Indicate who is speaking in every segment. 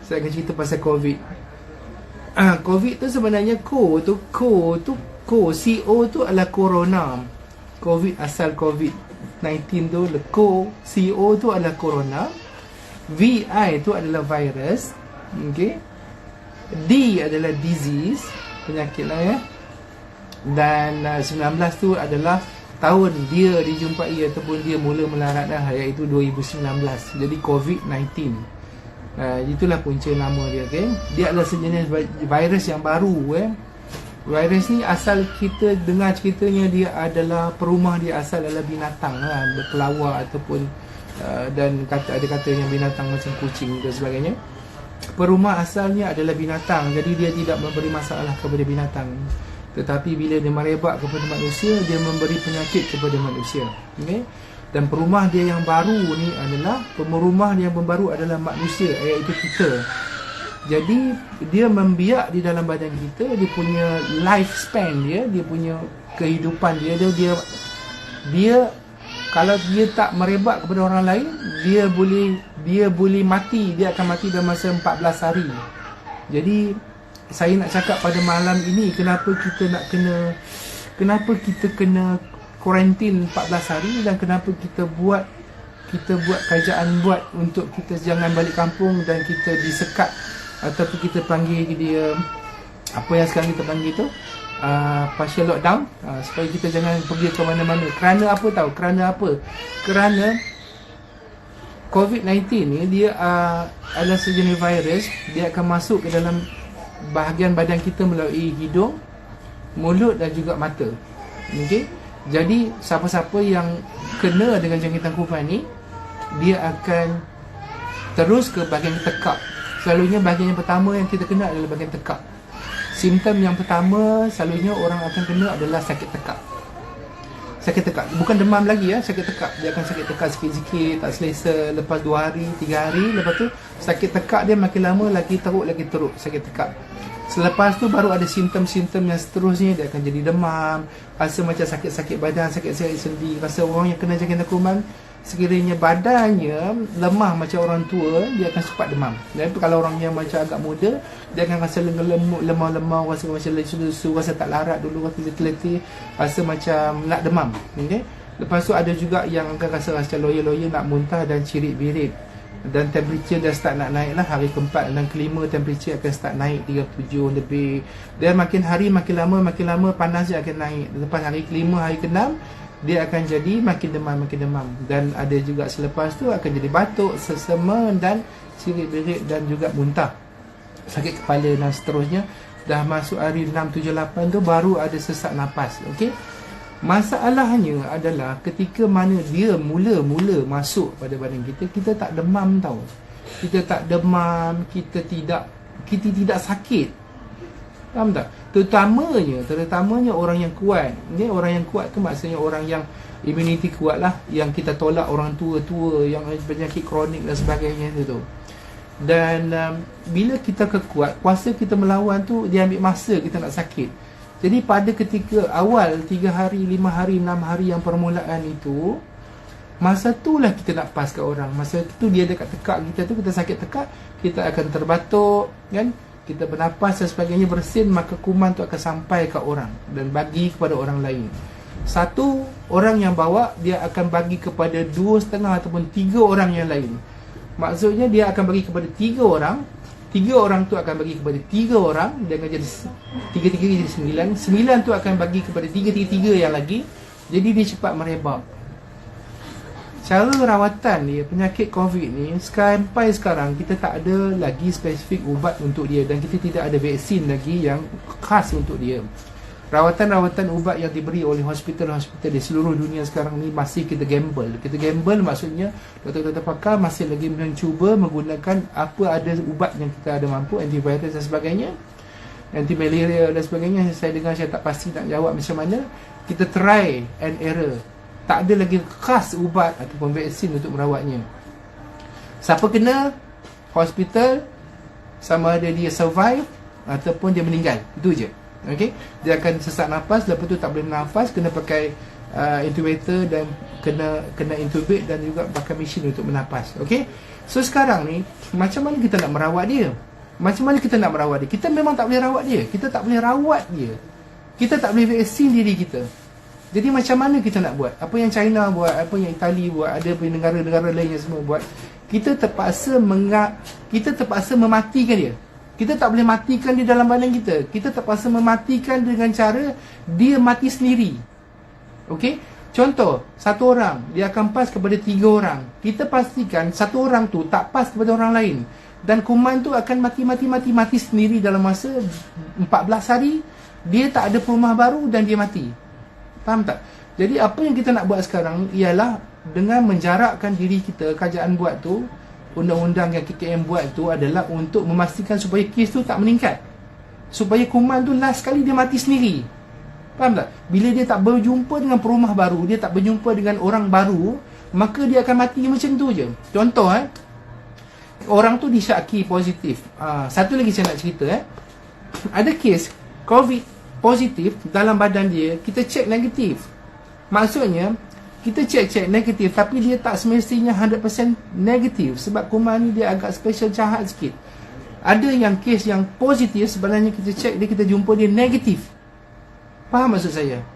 Speaker 1: Saya akan cerita pasal COVID. COVID tu sebenarnya CO tu adalah corona. COVID asal COVID-19 tu CO tu adalah corona. VI tu adalah virus. Okay. D adalah disease, penyakit lah ya. Dan 19 tu adalah tahun dia dijumpai ataupun dia mula melarat dah, iaitu 2019. Jadi COVID-19. Itulah punca nama dia. Okay? Dia adalah sejenis virus yang baru. Virus ni asal kita dengar ceritanya dia adalah perumah dia asal adalah binatang lah, berkelawar ataupun dan ada katanya binatang macam kucing dan sebagainya. Perumah asalnya adalah binatang, jadi dia tidak memberi masalah kepada binatang. Tetapi bila dia merebak kepada manusia, dia memberi penyakit kepada manusia. Okay? Dan perumah dia yang baru ni adalah pemerumah dia yang baru adalah manusia, iaitu kita. Jadi dia membiak di dalam badan kita, dia punya lifespan dia punya kehidupan dia kalau dia tak merebak kepada orang lain, dia boleh mati, dia akan mati dalam masa 14 hari. Jadi saya nak cakap pada malam ini kenapa kita kena kuarantin 14 hari dan kenapa kita buat kerajaan buat untuk kita jangan balik kampung dan kita disekat ataupun kita panggil dia apa yang sekarang kita panggil tu partial lockdown, supaya kita jangan pergi ke mana-mana. Kerana apa tahu? Kerana COVID-19 ni dia adalah sejenis virus. Dia akan masuk ke dalam bahagian badan kita melalui hidung, mulut dan juga mata. Okey. Jadi siapa-siapa yang kena dengan jangkitan kuman ni, dia akan terus ke bahagian tekak. Selalunya bahagian yang pertama yang kita kena adalah bahagian tekak. Simptom yang pertama selalunya orang akan kena adalah sakit tekak. Sakit tekak, bukan demam lagi ya, sakit tekak. Dia akan sakit tekak sikit-sikit, tak selesa, lepas 2 hari, 3 hari, lepas tu sakit tekak dia makin lama lagi teruk sakit tekak. Selepas tu baru ada simptom-simptom yang seterusnya, dia akan jadi demam, rasa macam sakit-sakit badan, sakit-sakit sendi. Rasa orang yang kena jangkitan kuman, sekiranya badannya lemah macam orang tua, dia akan cepat demam. Dan kalau orang yang macam agak muda, dia akan rasa lemah-lemah, rasa macam lesu-lesu, rasa tak larat dulu, rasa letih-letih, rasa macam nak demam. Okay? Lepas tu ada juga yang akan rasa macam loya-loya, nak muntah dan cirit-birit. Dan temperature dah start nak naik lah. Hari keempat dan kelima temperature akan start naik 37 lebih. Dan makin hari makin lama panas dia akan naik. Lepas hari kelima, hari keenam, dia akan jadi makin demam. Dan ada juga selepas tu akan jadi batuk, sesama dan cirit-birit dan juga muntah, sakit kepala dan seterusnya. Dah masuk hari 6, 7, 8 tu baru ada sesak nafas. Okey. Masalahnya adalah ketika mana dia mula masuk pada badan kita, kita tak demam tau. Kita tak demam, kita tidak sakit. Faham tak? Terutamanya orang yang kuat. Ni orang yang kuat tu maksudnya orang yang immunity kuat lah, yang kita tolak orang tua-tua yang penyakit kronik dan sebagainya tu. Dan bila kita kekuat, kuasa kita melawan tu dia ambil masa kita nak sakit. Jadi pada ketika awal 3 hari, 5 hari, 6 hari yang permulaan itu, masa itulah kita nak pas kat orang. Masa itu dia dekat tekak kita tu, kita sakit tekak, kita akan terbatuk kan, kita bernafas dan sebagainya bersin, maka kuman tu akan sampai ke orang dan bagi kepada orang lain. Satu orang yang bawa, dia akan bagi kepada 2,5 ataupun 3 orang yang lain. Maksudnya dia akan bagi kepada 3 orang, 3 orang tu akan bagi kepada 3 orang, dia akan jadi 3 jadi 9. 9 tu akan bagi kepada 3 yang lagi. Jadi dia cepat merebak. Cara rawatan dia, penyakit COVID ni, sampai sekarang kita tak ada lagi spesifik ubat untuk dia, dan kita tidak ada vaksin lagi yang khas untuk dia. Rawatan-rawatan ubat yang diberi oleh hospital-hospital di seluruh dunia sekarang ni masih kita gamble. Kita gamble maksudnya doktor-doktor pakar masih lagi mencuba menggunakan apa ada ubat yang kita ada mampu, antivirus dan sebagainya, anti malaria dan sebagainya. Saya dengar, saya tak pasti nak jawab macam mana. Kita try and error. Tak ada lagi khas ubat ataupun vaksin untuk merawatnya. Siapa kena, hospital, sama ada dia survive ataupun dia meninggal. Itu je. Okay? Dia akan sesak nafas, lepas tu tak boleh bernafas, kena pakai intubator dan kena intubate dan juga pakai mesin untuk menafas. Okey. So sekarang ni macam mana kita nak merawat dia? Macam mana kita nak merawat dia? Kita memang tak boleh rawat dia. Kita tak boleh rawat dia. Kita tak boleh vaksin diri kita. Jadi macam mana kita nak buat? Apa yang China buat, apa yang Itali buat, ada negara-negara lain yang semua buat. Kita terpaksa mematikan dia. Kita tak boleh matikan dia dalam badan kita. Kita terpaksa mematikan dengan cara dia mati sendiri. Okey? Contoh, satu orang dia akan pas kepada 3 orang. Kita pastikan satu orang tu tak pas kepada orang lain. Dan kuman tu akan mati sendiri dalam masa 14 hari. Dia tak ada perumahan baru dan dia mati. Faham tak? Jadi apa yang kita nak buat sekarang ialah dengan menjarakkan diri kita. Kerajaan buat tu, undang-undang yang KKM buat tu adalah untuk memastikan supaya kes tu tak meningkat, supaya kuman tu last sekali dia mati sendiri. Faham tak? Bila dia tak berjumpa dengan perumah baru, dia tak berjumpa dengan orang baru, maka dia akan mati macam tu je. Contoh orang tu disyaki positif. Satu lagi saya nak cerita ada kes COVID positif dalam badan dia, kita cek negatif. Maksudnya kita cek negatif, tapi dia tak semestinya 100% negatif, sebab kuman ni dia agak special, jahat sikit. Ada yang kes yang positif, sebenarnya kita cek dia, kita jumpa dia negatif. Faham maksud saya?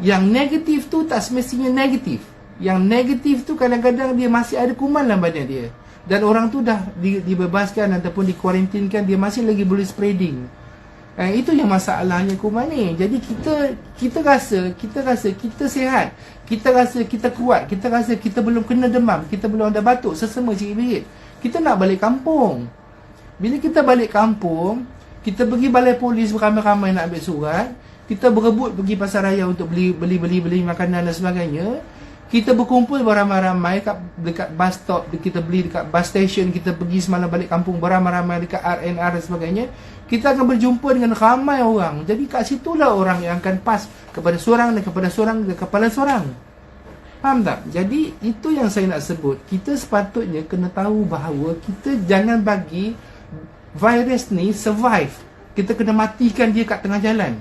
Speaker 1: Yang negatif tu tak semestinya negatif. Yang negatif tu kadang-kadang dia masih ada kuman dalam badan dia, dan orang tu dah dibebaskan ataupun dikuarantinkan, dia masih lagi boleh spreading. Itu yang masalahnya kuman ni. Jadi kita rasa kita sihat, kita rasa kita kuat, kita rasa kita belum kena demam, kita belum ada batuk, sesama cikit-bikit, kita nak balik kampung. Bila kita balik kampung, kita pergi balai polis beramai-ramai nak ambil surat, kita berebut pergi pasar raya untuk beli makanan dan sebagainya. Kita berkumpul beramai-ramai dekat bus stop, kita beli dekat bus station, kita pergi semalam balik kampung beramai-ramai dekat RNR dan sebagainya. Kita akan berjumpa dengan ramai orang. Jadi kat situlah orang yang akan pas kepada seorang dan kepada seorang dan kepada seorang. Faham tak? Jadi itu yang saya nak sebut. Kita sepatutnya kena tahu bahawa kita jangan bagi virus ni survive. Kita kena matikan dia kat tengah jalan.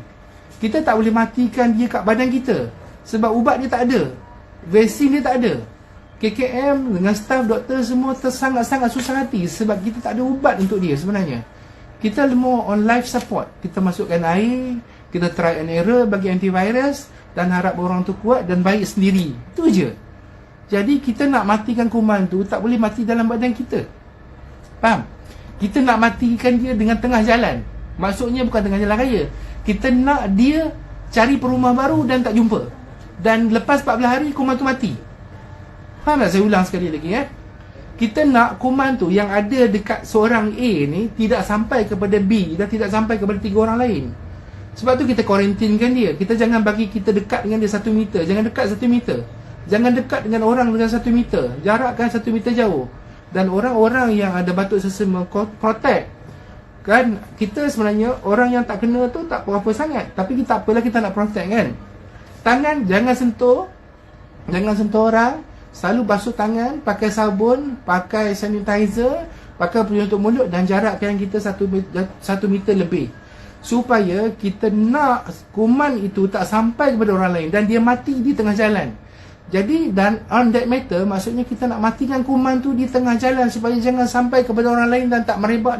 Speaker 1: Kita tak boleh matikan dia kat badan kita, sebab ubat dia tak ada, vaksin dia tak ada. KKM dengan staf doktor semua sangat-sangat susah hati sebab kita tak ada ubat untuk dia sebenarnya. Kita more on life support. Kita masukkan air, kita try and error bagi antivirus dan harap orang tu kuat dan baik sendiri. Itu je. Jadi kita nak matikan kuman tu tak boleh mati dalam badan kita. Faham? Kita nak matikan dia dengan tengah jalan. Maksudnya bukan tengah jalan raya. Kita nak dia cari perumah baru dan tak jumpa. Dan lepas 14 hari kuman tu mati. Faham tak? Saya ulang sekali lagi Kita nak kuman tu yang ada dekat seorang A ni tidak sampai kepada B dan tidak sampai kepada 3 orang lain. Sebab tu kita kuarantinkan dia. Kita jangan bagi kita dekat dengan dia 1 meter. Jangan dekat 1 meter. Jangan dekat dengan orang dengan 1 meter. Jarakkan 1 meter jauh. Dan orang-orang yang ada batuk sesama, protect. Kan kita sebenarnya orang yang tak kena tu tak berapa sangat, tapi kita apalah, kita nak protect kan. Tangan jangan sentuh orang. Selalu basuh tangan, pakai sabun, pakai sanitizer, pakai penutup mulut dan jarakkan kita 1 meter lebih, supaya kita nak kuman itu tak sampai kepada orang lain dan dia mati di tengah jalan. Jadi dan on that matter, maksudnya kita nak matikan kuman tu di tengah jalan supaya jangan sampai kepada orang lain dan tak merebak.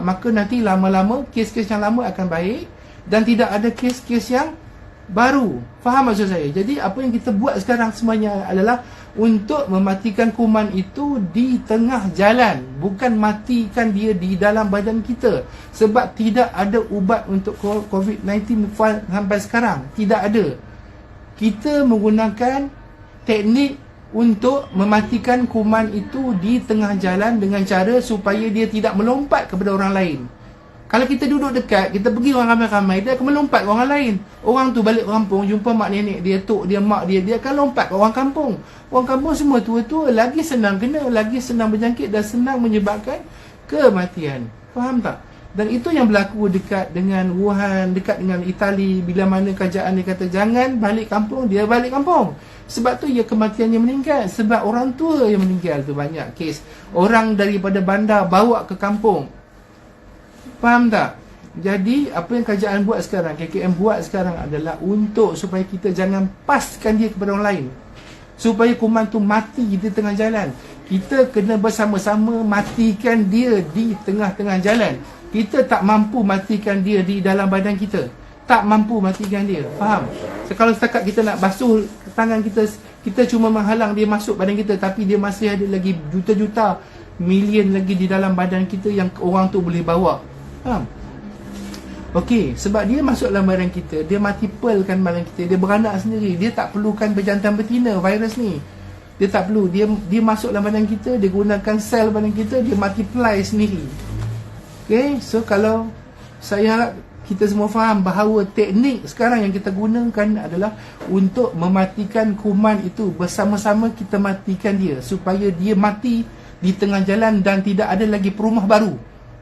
Speaker 1: Maka nanti lama-lama kes-kes yang lama akan baik dan tidak ada kes-kes yang baru. Faham maksud saya? Jadi apa yang kita buat sekarang semuanya adalah untuk mematikan kuman itu di tengah jalan, bukan matikan dia di dalam badan kita. Sebab tidak ada ubat untuk COVID-19 sampai sekarang. Tidak ada. Kita menggunakan teknik untuk mematikan kuman itu di tengah jalan dengan cara supaya dia tidak melompat kepada orang lain. Kalau kita duduk dekat, kita pergi orang ramai-ramai, dia akan melompat ke orang lain. Orang tu balik kampung, jumpa mak nenek dia, tok dia, mak dia, dia akan lompat ke orang kampung. Orang kampung semua tua-tua, lagi senang kena, lagi senang berjangkit dan senang menyebabkan kematian. Faham tak? Dan itu yang berlaku dekat dengan Wuhan, dekat dengan Itali. Bila mana kerajaan dia kata jangan balik kampung, dia balik kampung. Sebab tu ya kematiannya meninggal. Sebab orang tua yang meninggal tu banyak kes. Orang daripada bandar bawa ke kampung. Faham tak? Jadi apa yang kerajaan buat sekarang, KKM buat sekarang adalah untuk supaya kita jangan paskan dia kepada orang lain, supaya kuman tu mati di tengah jalan. Kita kena bersama-sama matikan dia di tengah-tengah jalan. Kita tak mampu matikan dia di dalam badan kita, tak mampu matikan dia, faham? So, kalau setakat kita nak basuh tangan kita, kita cuma menghalang dia masuk badan kita, tapi dia masih ada lagi juta-juta, million lagi di dalam badan kita yang orang tu boleh bawa, faham? Okey, sebab dia masuk dalam badan kita, dia multiplekan badan kita, dia beranak sendiri, dia tak perlukan berjantan betina virus ni. Dia tak perlu, dia masuk dalam badan kita, dia gunakan sel badan kita, dia multiply sendiri. Okey, so kalau saya harap kita semua faham bahawa teknik sekarang yang kita gunakan adalah untuk mematikan kuman itu. Bersama-sama kita matikan dia supaya dia mati di tengah jalan dan tidak ada lagi perumah baru.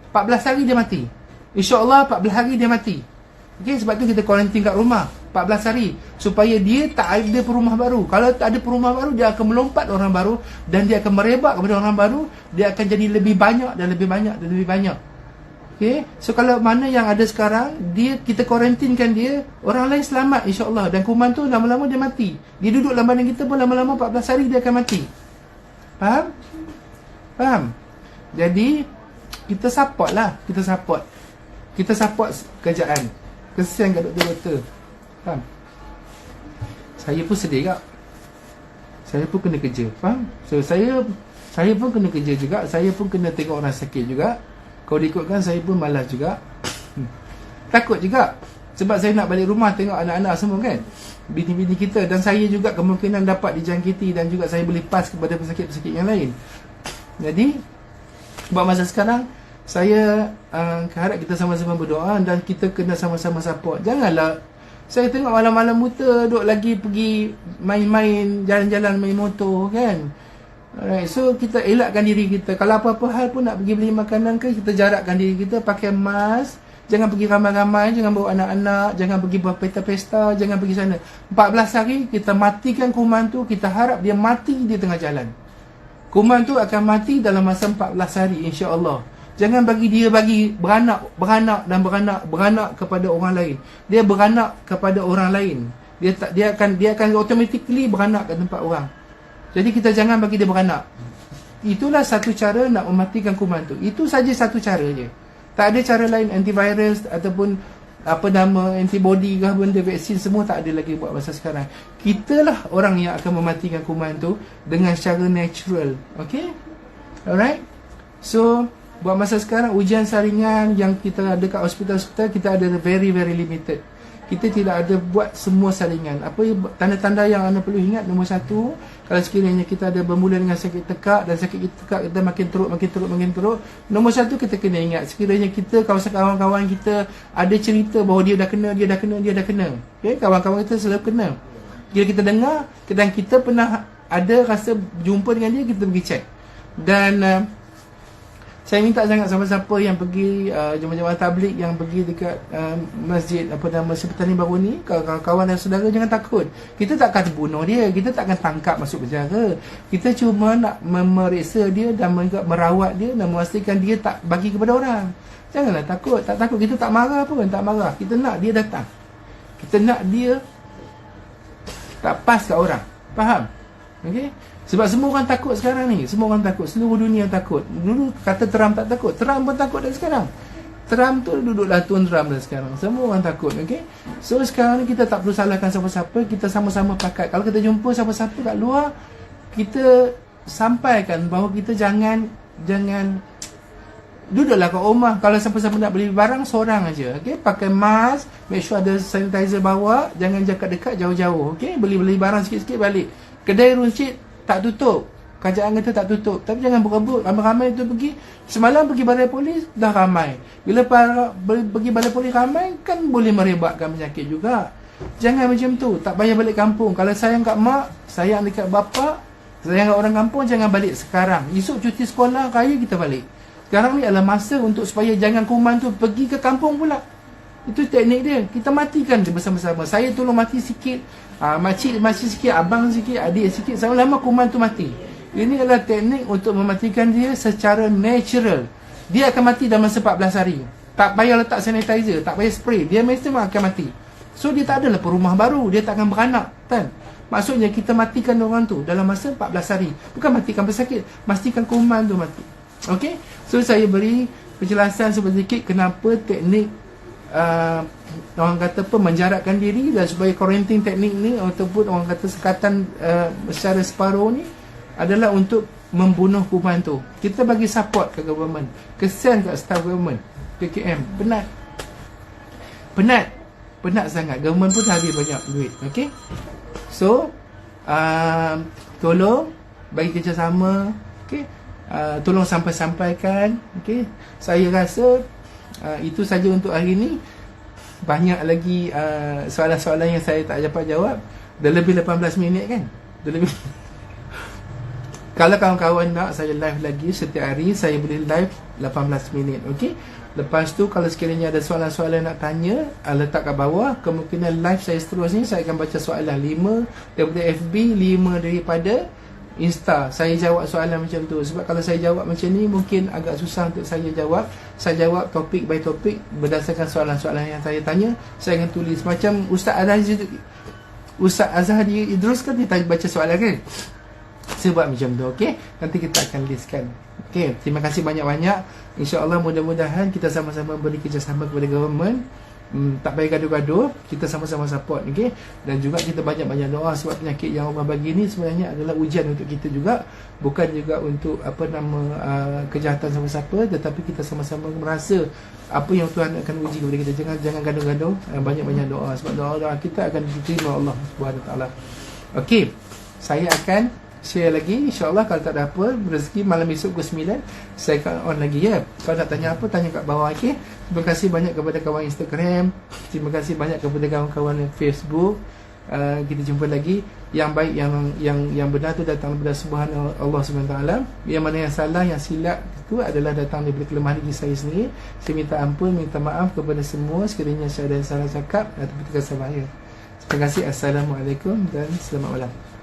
Speaker 1: 14 hari dia mati, InsyaAllah 14 hari dia mati. Okay, sebab tu kita kuarantin kat rumah 14 hari supaya dia tak ada perumah baru. Kalau tak ada perumah baru, dia akan melompat orang baru dan dia akan merebak kepada orang baru. Dia akan jadi lebih banyak dan lebih banyak dan lebih banyak. Okay, so kalau mana yang ada sekarang, kita kuarantinkan dia, orang lain selamat insyaAllah. Dan kuman tu lama-lama dia mati. Dia duduk dalam badan kita pun lama-lama 14 hari dia akan mati. Faham? Faham? Jadi kita support lah, kita support kerajaan. Kesian kat doktor-doktor, faham? Saya pun sedih tak? Saya pun kena kerja, faham? So saya pun kena kerja juga. Saya pun kena tengok orang sakit juga. Kalau diikutkan, saya pun malas juga. Takut juga, sebab saya nak balik rumah tengok anak-anak semua kan, bini-bini kita. Dan saya juga kemungkinan dapat dijangkiti, dan juga saya boleh pas kepada pesakit-pesakit yang lain. Jadi buat masa sekarang, saya harap kita sama-sama berdoa dan kita kena sama-sama support. Janganlah saya tengok malam-malam buta duk lagi pergi main-main, jalan-jalan, main motor kan. Alright, so kita elakkan diri kita. Kalau apa-apa hal pun nak pergi beli makanan ke, kita jarakkan diri kita, pakai mask. Jangan pergi ramai-ramai, jangan bawa anak-anak, jangan pergi buat pesta-pesta, jangan pergi sana. 14 hari kita matikan kuman tu. Kita harap dia mati di tengah jalan. Kuman tu akan mati dalam masa 14 hari insya-Allah. Jangan bagi dia beranak kepada orang lain. Dia beranak kepada orang lain. Dia akan automatically beranak ke tempat orang. Jadi kita jangan bagi dia beranak. Itulah satu cara nak mematikan kuman tu. Itu saja satu cara je. Tak ada cara lain, antivirus ataupun antibody ke benda, vaksin, semua tak ada lagi buat masa sekarang. Kitalah orang yang akan mematikan kuman tu dengan cara natural. Okay? Alright? So buat masa sekarang, ujian saringan yang kita ada kat hospital-hospital, kita ada very very limited. Kita tidak ada buat semua saringan. Apa tanda-tanda yang anda perlu ingat? Nombor satu, kalau sekiranya kita ada bermula dengan sakit tekak, dan sakit tekak kita makin teruk. Nombor satu, kita kena ingat, sekiranya kita, kawan-kawan kita ada cerita bahawa dia dah kena. Okay? Kawan-kawan kita selalu kena. Bila kita dengar dan kita pernah ada rasa jumpa dengan dia, kita pergi check. Dan saya minta sangat siapa-siapa yang pergi jemaah-jemaah tabligh yang pergi dekat masjid Sepetani Baru ni, kawan-kawan dan saudara, jangan takut. Kita tak akan bunuh dia, kita tak akan tangkap masuk penjara. Kita cuma nak memeriksa dia dan merawat dia dan memastikan dia tak bagi kepada orang. Janganlah takut, tak takut. Kita tak marah pun, tak marah. Kita nak dia datang. Kita nak dia tak pas kat orang. Faham? Okey? Sebab semua orang takut sekarang ni. Semua orang takut. Seluruh dunia takut. Dulu kata Trump tak takut. Trump pun takut dah sekarang. Trump tu duduklah Tuan Trump dah sekarang. Semua orang takut. Okay? So sekarang ni kita tak perlu salahkan siapa-siapa. Kita sama-sama pakat. Kalau kita jumpa siapa-siapa kat luar, kita sampaikan bahawa kita jangan duduklah kat rumah. Kalau siapa-siapa nak beli barang, seorang aja. Okay? Pakai mask. Make sure ada sanitizer bawa. Jangan dekat-dekat, jauh-jauh. Okay? Beli barang sikit-sikit balik. Kedai runcit tak tutup. Kerajaan kata tak tutup. Tapi jangan berebut. Ramai-ramai tu pergi. Semalam pergi balai polis, dah ramai. Bila pergi balai polis ramai, kan boleh merebakkan penyakit juga. Jangan macam tu. Tak payah balik kampung. Kalau sayang kat mak, sayang dekat bapa, sayang kat orang kampung, jangan balik sekarang. Esok cuti sekolah, raya kita balik. Sekarang ni adalah masa untuk supaya jangan kuman tu pergi ke kampung pula. Itu teknik dia. Kita matikan dia bersama-sama. Saya tolong mati sikit, makcik mati sikit, abang sikit, adik sikit, sama-sama kuman tu mati. Ini adalah teknik untuk mematikan dia secara natural. Dia akan mati dalam masa 14 hari. Tak payah letak sanitizer, tak payah spray, dia mesti akan mati. So dia tak adalah perumah baru, dia tak akan beranak, kan? Maksudnya kita matikan orang tu dalam masa 14 hari. Bukan matikan pesakit, pastikan kuman tu mati. Okey? So saya beri penjelasan sedikit kenapa teknik orang kata apa, menjarakkan diri dan supaya quarantine teknik ni ataupun orang kata sekatan secara separuh ni adalah untuk membunuh kuman tu. Kita bagi support ke government, kesian kat staff government PKM, penat sangat. Government pun dah habis banyak duit. Okey, so tolong bagi kerjasama. Okey, tolong sampaikan. Okey, saya rasa itu saja untuk hari ni. Banyak lagi soalan-soalan yang saya tak dapat jawab. Dah lebih 18 minit kan? Dah lebih. Kalau kawan-kawan nak saya live lagi setiap hari, saya boleh live 18 minit. Okey. Lepas tu kalau sekiranya ada soalan-soalan nak tanya, letak kat bawah. Kemungkinan live saya seterusnya saya akan baca soalan 5 daripada FB, 5 daripada Insta. Saya jawab soalan macam tu. Sebab kalau saya jawab macam ni mungkin agak susah untuk saya jawab. Saya jawab topik by topik berdasarkan soalan-soalan yang saya tanya. Saya akan tulis macam Ustaz Azhari Idrus kan, dia baca soalan kan. Sebab macam tu. Okey, nanti kita akan listkan. Okey, terima kasih banyak-banyak. InsyaAllah mudah-mudahan kita sama-sama beri kerjasama kepada government. Tak payah gaduh-gaduh, kita sama-sama support. Okay? Dan juga kita banyak-banyak doa. Sebab penyakit yang Allah bagi ni sebenarnya adalah ujian untuk kita juga, bukan juga untuk kejahatan siapa-siapa, tetapi kita sama-sama merasa apa yang Tuhan akan uji kepada kita. Jangan gaduh-gaduh, banyak-banyak doa. Sebab doa-doa kita akan diterima Allah SWT. Okey, saya akan share lagi, insyaAllah. Kalau tak ada apa, rezeki malam esok pukul 9 saya akan on lagi ya. Kalau nak tanya apa, tanya kat bawah. Okay? Terima kasih banyak kepada kawan Instagram, terima kasih banyak kepada kawan-kawan Facebook. Kita jumpa lagi. Yang baik, yang benar tu datang daripada Subhanahu Allah SWT. Yang mana yang salah, yang silap itu adalah datang daripada kelemahan diri saya sendiri. Saya minta ampun, minta maaf kepada semua sekiranya saya ada salah cakap atau terkasar bahaya. Terima kasih. Assalamualaikum dan selamat malam.